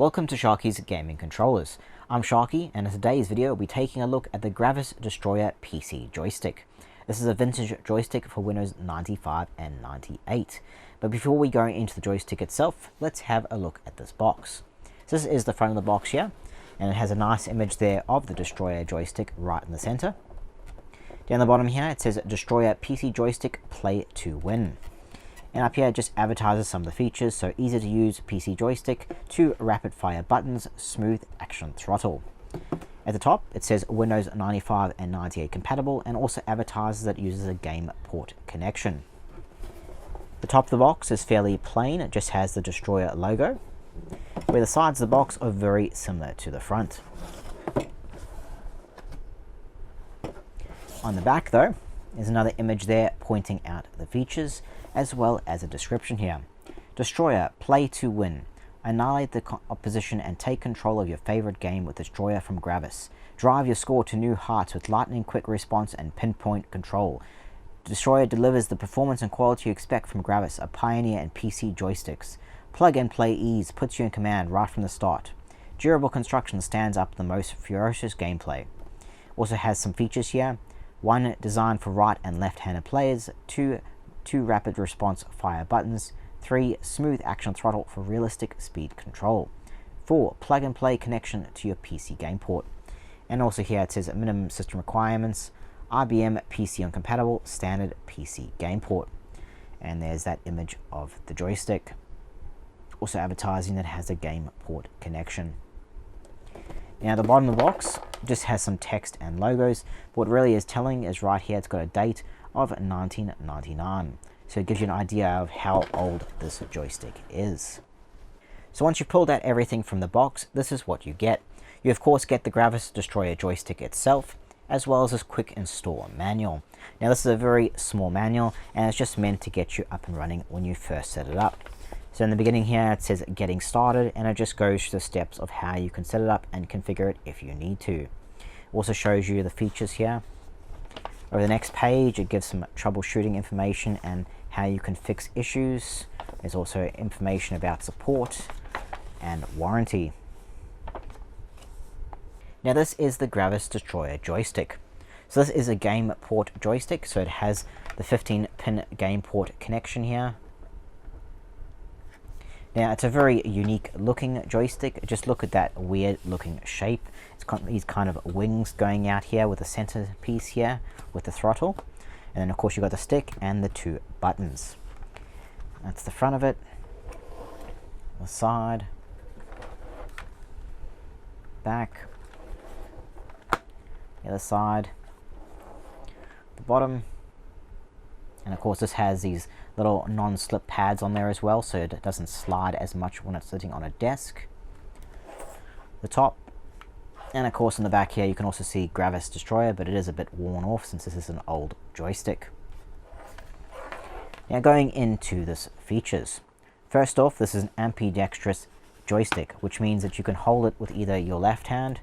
Welcome to Sharkie's Gaming Controllers. I'm Sharkie, and in today's video we'll be taking a look at the Gravis Destroyer PC Joystick. This is a vintage joystick for Windows 95 and 98. But before we go into the joystick itself, let's have a look at this box. So this is the front of the box here, and it has a nice image there of the Destroyer joystick right in the center. Down the bottom here it says Destroyer PC Joystick, play to win. And up here it just advertises some of the features, so easy to use PC joystick, 2 rapid fire buttons, smooth action throttle. At the top it says Windows 95 and 98 compatible, and also advertises that it uses a gameport connection. The top of the box is fairly plain, it just has the Destroyer logo, where the sides of the box are very similar to the front. On the back though, is another image there pointing out the features, as well as a description here. Destroyer, play to win. Annihilate the opposition and take control of your favorite game with Destroyer from Gravis. Drive your score to new heights with lightning quick response and pinpoint control. Destroyer delivers the performance and quality you expect from Gravis, a pioneer in PC joysticks. Plug and play ease puts you in command right from the start. Durable construction stands up the most ferocious gameplay. Also has some features here. 1 designed for right and left-handed players, 2 rapid response fire buttons, 3 smooth action throttle for realistic speed control, 4 plug and play connection to your PC gameport. And also here it says minimum system requirements, IBM PC uncompatible, standard PC gameport. And there's that image of the joystick. Also advertising that it has a gameport connection. Now the bottom of the box just has some text and logos. What really is telling is right here it's got a date of 1999. So it gives you an idea of how old this joystick is. So once you've pulled out everything from the box, this is what you get. You of course get the Gravis Destroyer joystick itself, as well as this quick install manual. Now this is a very small manual, and it's just meant to get you up and running when you first set it up. So in the beginning here it says getting started, and it just goes through the steps of how you can set it up and configure it if you need to. Also shows you the features here. Over the next page it gives some troubleshooting information and how you can fix issues. There's also information about support and warranty. Now this is the Gravis Destroyer joystick. So this is a gameport joystick, so it has the 15-pin gameport connection here. Now it's a very unique looking joystick. Just look at that weird looking shape. It's got these kind of wings going out here with the center piece here with the throttle. And then of course you've got the stick and the 2 buttons. That's the front of it. The side. Back. The other side. The bottom. And of course this has these little non-slip pads on there as well, so it doesn't slide as much when it's sitting on a desk. The top, and of course in the back here you can also see Gravis Destroyer, but it is a bit worn off since this is an old joystick. Now going into this features. First off, this is an ambidextrous joystick, which means that you can hold it with either your left hand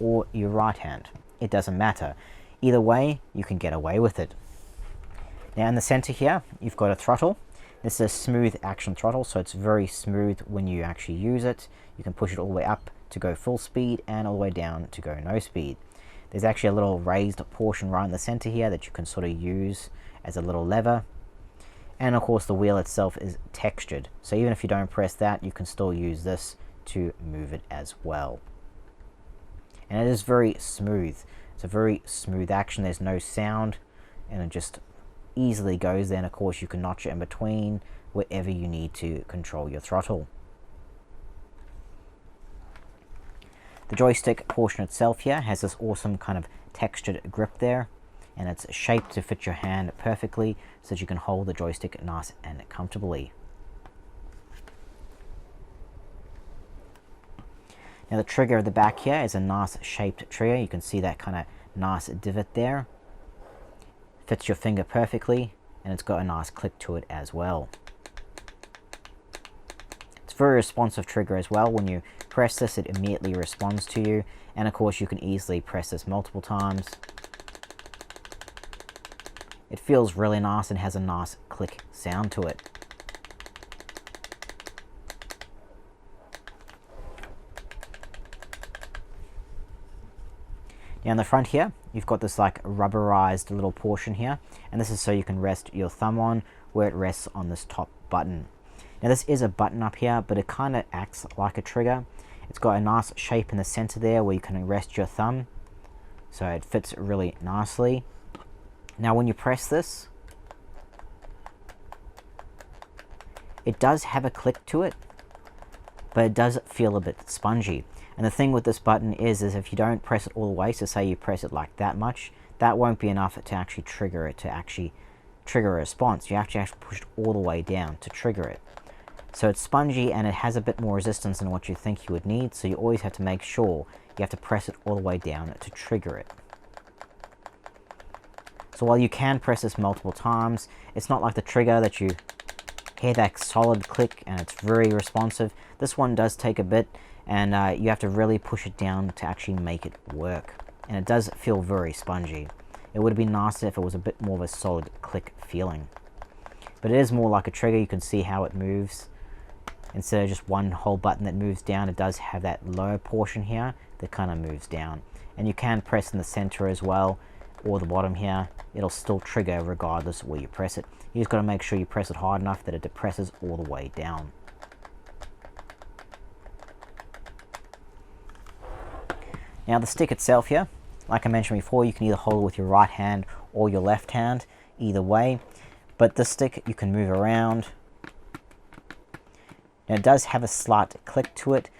or your right hand. It doesn't matter. Either way, you can get away with it. Now in the center here, you've got a throttle. This is a smooth action throttle, so it's very smooth when you actually use it. You can push it all the way up to go full speed and all the way down to go no speed. There's actually a little raised portion right in the center here that you can sort of use as a little lever. And of course the wheel itself is textured, so even if you don't press that, you can still use this to move it as well. And it is very smooth. It's a very smooth action. There's no sound, and it just easily goes there, and of course you can notch it in between wherever you need to control your throttle. The joystick portion itself here has this awesome kind of textured grip there, and it's shaped to fit your hand perfectly so that you can hold the joystick nice and comfortably. Now the trigger at the back here is a nice shaped trigger. You can see that kind of nice divot there. Fits your finger perfectly, and it's got a nice click to it as well. It's a very responsive trigger as well. When you press this, it immediately responds to you, and of course you can easily press this multiple times. It feels really nice and has a nice click sound to it. Now in the front here, you've got this like rubberized little portion here, and this is so you can rest your thumb on where it rests on this top button. Now this is a button up here, but it kind of acts like a trigger. It's got a nice shape in the center there where you can rest your thumb, so it fits really nicely. Now when you press this, it does have a click to it, but it does feel a bit spongy. And the thing with this button is if you don't press it all the way, so say you press it like that much, that won't be enough to actually trigger it, to actually trigger a response. You have to actually push it all the way down to trigger it. So it's spongy and it has a bit more resistance than what you think you would need, so you always have to make sure you have to press it all the way down to trigger it. So while you can press this multiple times, it's not like the trigger that you hear that solid click and it's very responsive. This one does take a bit, and you have to really push it down to actually make it work. And it does feel very spongy. It would have been nicer if it was a bit more of a solid click feeling. But it is more like a trigger. You can see how it moves. Instead of just one whole button that moves down, it does have that lower portion here that kind of moves down. And you can press in the center as well, or the bottom here. It'll still trigger regardless of where you press it. You just got to make sure you press it hard enough that it depresses all the way down. Now the stick itself here, like I mentioned before, you can either hold it with your right hand or your left hand, either way. But this stick you can move around. Now it does have a slight click to it.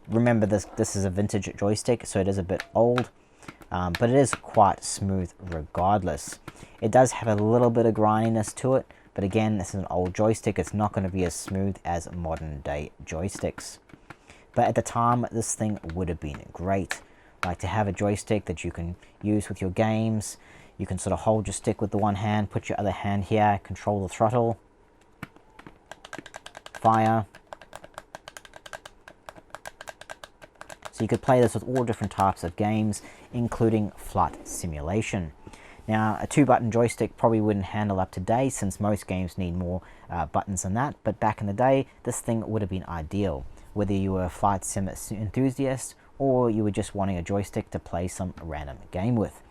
Remember this is a vintage joystick, so it is a bit old, but it is quite smooth regardless. It does have a little bit of grindiness to it, but again, this is an old joystick. It's not going to be as smooth as modern day joysticks. But at the time, this thing would have been great. Like to have a joystick that you can use with your games. You can sort of hold your stick with the one hand, put your other hand here, control the throttle, fire. So you could play this with all different types of games, including flight simulation. Now, a 2-button joystick probably wouldn't handle up today, since most games need more buttons than that, but back in the day, this thing would have been ideal, whether you were a flight sim enthusiast or you were just wanting a joystick to play some random game with.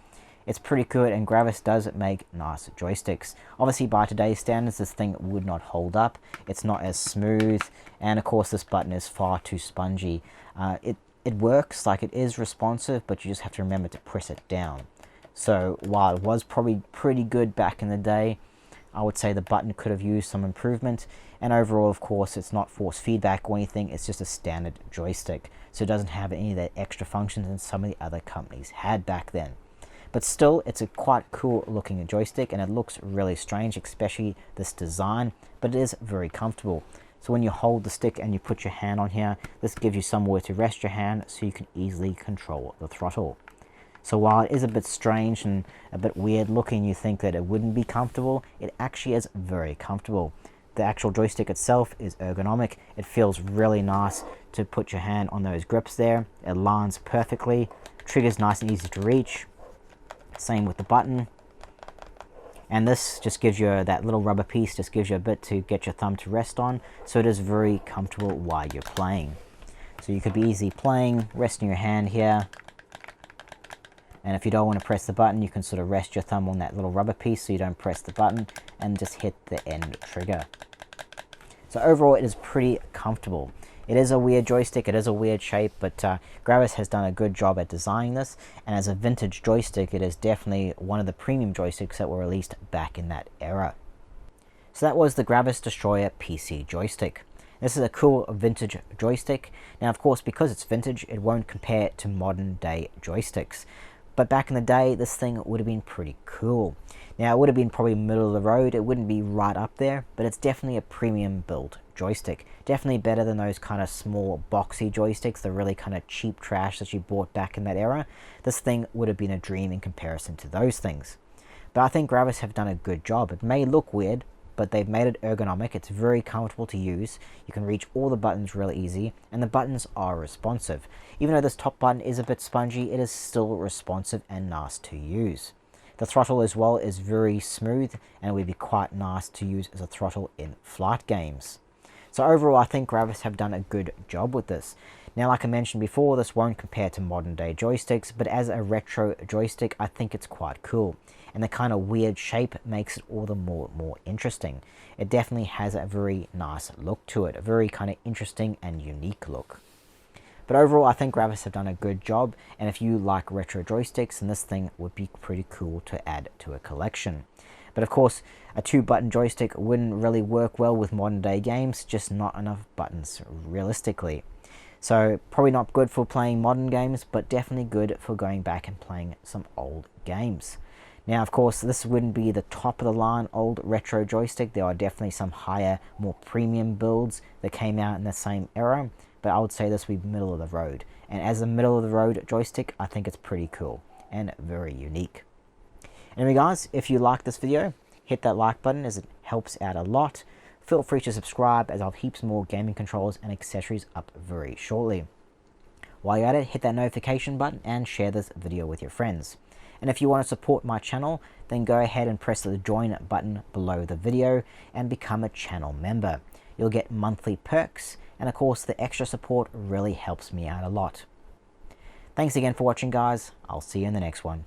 It's pretty good, and Gravis does make nice joysticks. Obviously, by today's standards, this thing would not hold up. It's not as smooth, and of course, this button is far too spongy. It works, like it is responsive, but you just have to remember to press it down. So while it was probably pretty good back in the day, I would say the button could have used some improvement. And overall, of course, it's not force feedback or anything. It's just a standard joystick, so it doesn't have any of that extra functions that some of the other companies had back then. But still, it's a quite cool looking joystick, and it looks really strange, especially this design, but it is very comfortable. So when you hold the stick and you put your hand on here, this gives you somewhere to rest your hand so you can easily control the throttle. So while it is a bit strange and a bit weird looking, you think that it wouldn't be comfortable, it actually is very comfortable. The actual joystick itself is ergonomic. It feels really nice to put your hand on those grips there. It lines perfectly. Trigger's nice and easy to reach. Same with the button. And this just gives you that little rubber piece, just gives you a bit to get your thumb to rest on. So it is very comfortable while you're playing. So you could be easily playing, resting your hand here. And if you don't want to press the button, you can sort of rest your thumb on that little rubber piece so you don't press the button and just hit the end trigger. So overall, it is pretty comfortable. It is a weird joystick, it is a weird shape, but Gravis has done a good job at designing this, and as a vintage joystick, it is definitely one of the premium joysticks that were released back in that era. So that was the Gravis Destroyer PC joystick. This is a cool vintage joystick. Now, of course, because it's vintage, it won't compare to modern day joysticks. But back in the day, this thing would have been pretty cool. Now, it would have been probably middle of the road. It wouldn't be right up there, but it's definitely a premium built joystick. Definitely better than those kind of small boxy joysticks, the really kind of cheap trash that you bought back in that era. This thing would have been a dream in comparison to those things. But I think Gravis have done a good job. It may look weird, but they've made it ergonomic. It's very comfortable to use. You can reach all the buttons really easy, and the buttons are responsive. Even though this top button is a bit spongy, it is still responsive and nice to use. The throttle as well is very smooth, and it would be quite nice to use as a throttle in flight games. So overall, I think Gravis have done a good job with this. Now, like I mentioned before, this won't compare to modern day joysticks, but as a retro joystick, I think it's quite cool. And the kind of weird shape makes it all the more interesting. It definitely has a very nice look to it, a very kind of interesting and unique look. But overall, I think Gravis have done a good job, and if you like retro joysticks, then this thing would be pretty cool to add to a collection. But of course, a 2-button joystick wouldn't really work well with modern day games, just not enough buttons realistically. So probably not good for playing modern games, but definitely good for going back and playing some old games. Now, of course, this wouldn't be the top of the line old retro joystick. There are definitely some higher, more premium builds that came out in the same era, but I would say this would be middle of the road. And as a middle of the road joystick, I think it's pretty cool and very unique. Anyway guys, if you like this video, hit that like button as it helps out a lot. Feel free to subscribe as I'll have heaps more gaming controllers and accessories up very shortly. While you're at it, hit that notification button and share this video with your friends. And if you want to support my channel, then go ahead and press the join button below the video and become a channel member. You'll get monthly perks, and of course the extra support really helps me out a lot. Thanks again for watching guys, I'll see you in the next one.